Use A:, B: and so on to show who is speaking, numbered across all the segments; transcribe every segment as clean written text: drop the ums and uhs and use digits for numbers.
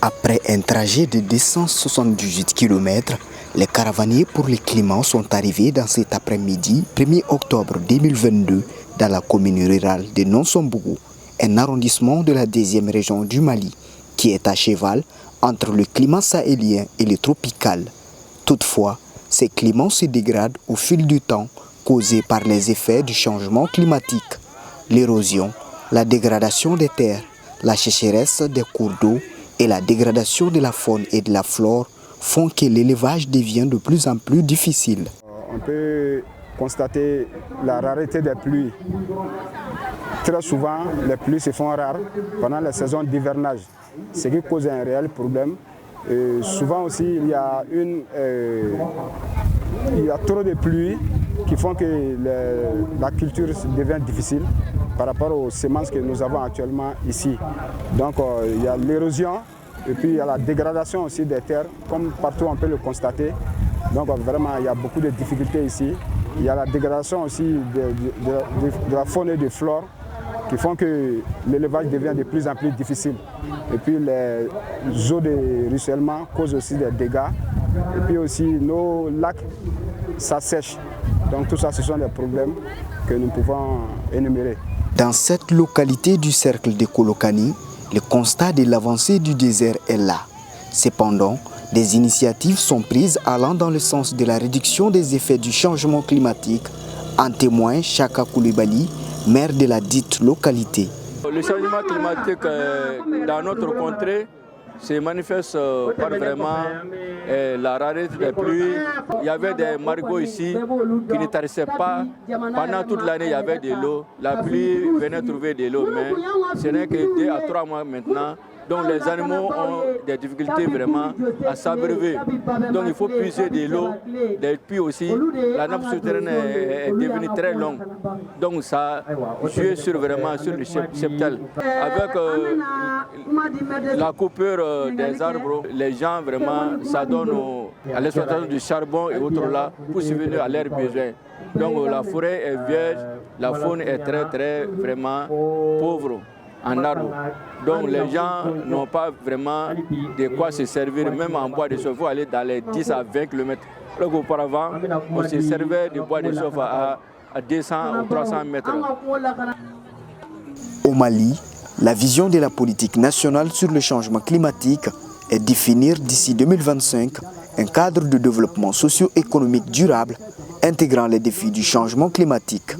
A: Après un trajet de 278 km, les caravaniers pour le climat sont arrivés dans cet après-midi 1er octobre 2022 dans la commune rurale de Nonson-Bougou, un arrondissement de la 2e région du Mali qui est à cheval entre le climat sahélien et le tropical. Toutefois, ces climats se dégradent au fil du temps causés par les effets du changement climatique, l'érosion, la dégradation des terres, la sécheresse des cours d'eau et la dégradation de la faune et de la flore font que l'élevage devient de plus en plus difficile.
B: On peut constater la rareté des pluies. Très souvent, les pluies se font rares pendant la saison d'hivernage, ce qui cause un réel problème. Et souvent aussi, il y a trop de pluie qui font que la culture devient difficile par rapport aux semences que nous avons actuellement ici. Donc il y a l'érosion et puis il y a la dégradation aussi des terres, comme partout on peut le constater. Donc vraiment il y a beaucoup de difficultés ici. Il y a la dégradation aussi de la faune et de flore qui font que l'élevage devient de plus en plus difficile. Et puis les eaux de ruissellement causent aussi des dégâts. Et puis aussi nos lacs s'assèchent. Donc tout ça, ce sont des problèmes que nous pouvons énumérer.
A: Dans cette localité du cercle de Kolokani, le constat de l'avancée du désert est là. Cependant, des initiatives sont prises allant dans le sens de la réduction des effets du changement climatique, en témoigne Chaka Koulibaly, maire de la dite localité.
C: Le changement climatique dans notre contrée se manifeste par vraiment la rareté des pluies. Il y avait des marigots ici qui ne tarissaient pas. Pendant toute l'année, il y avait de l'eau. La pluie venait trouver de l'eau, mais ce n'est que 2 à 3 mois maintenant. Donc les animaux ont des difficultés vraiment à s'abreuver. Donc il faut puiser de l'eau. Et puis aussi, la nappe souterraine est devenue très longue. Donc ça joue vraiment sur le cheptel. Avec la coupure des arbres, les gens vraiment s'adonnent à l'exploitation du charbon et autres là pour subvenir à leurs besoins. Donc la forêt est vierge, la faune est très vraiment pauvre en arbres. Donc les gens n'ont pas vraiment de quoi se servir, même en bois de chauffe, il faut aller dans les 10 à 20 km. Alors qu'auparavant, on se servait de bois de chauffe à 200 ou 300 mètres.
A: Au Mali, la vision de la politique nationale sur le changement climatique est de définir d'ici 2025 un cadre de développement socio-économique durable intégrant les défis du changement climatique.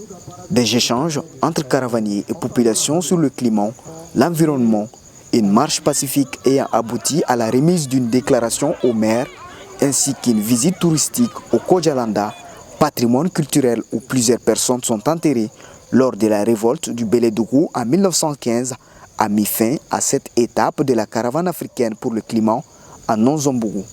A: Des échanges entre caravaniers et populations sur le climat, l'environnement, une marche pacifique ayant abouti à la remise d'une déclaration au maire, ainsi qu'une visite touristique au Kodjalanda, patrimoine culturel où plusieurs personnes sont enterrées lors de la révolte du Bélédougou en 1915, a mis fin à cette étape de la caravane africaine pour le climat à Nonson-Bougou.